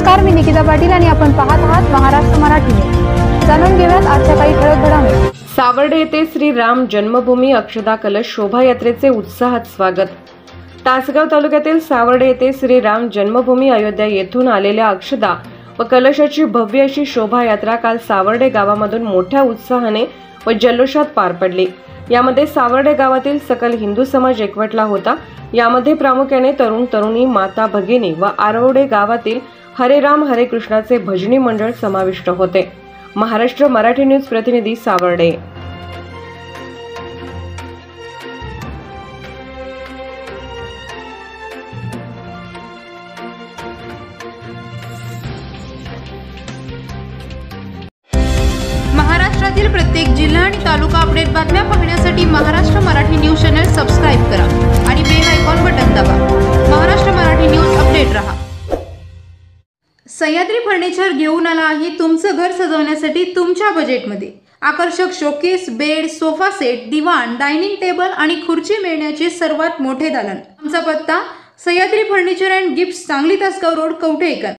नमस्कार, मी निकिता पाटील आणि आपण पाहत आहात महाराष्ट्र मराठी न्यूज। जाणून घेऊयात आजच्या काही ठळक घडामोडी। सावर्डे येथे श्री राम जन्मभूमी अक्षदा कलश शोभायात्रेचे उत्साहात स्वागत। तासगाव तालुक्यातील सावर्डे येथे श्री राम जन्मभूमी अयोध्या येथून आलेल्या अक्षदा व कलशाची भव्य अशी शोभायात्रा काल सावर्डे गावामधून मोठ्या उत्साहाने व जल्लोषात पार पडली। यामध्ये सावर्डे गावातील सकल हिंदू समाज एकवटला होता। यामध्ये प्रामुख्याने तरुण तरुणी, माता भगिनी व आरवडे गावातील हरे राम हरे कृष्णाचे भजनी मंडळ समाविष्ट होते। महाराष्ट्र मराठी न्यूज प्रतिनिधी सावर्डे। महाराष्ट्रातील प्रत्येक जिल्हा आणि तालुका अपडेट बातम्या पाहण्यासाठी Maharashtra Marathi news channel subscribe करा आणि बेल आयकॉन बटन दाबा। महाराष्ट्र मराठी न्यूज अपडेट रहा। सह्याद्री फर्निचर घेऊन आला आहे तुमचं घर सजवण्यासाठी तुमच्या बजेटमध्ये। आकर्षक शोकेस, बेड, सोफा सेट, दिवाण, डायनिंग टेबल आणि खुर्ची मिळण्याचे सर्वात मोठे दालन। आमचा पत्ता Sahyadri furniture and gifts, Sangli Tasgaon road, Kavathe एकंद।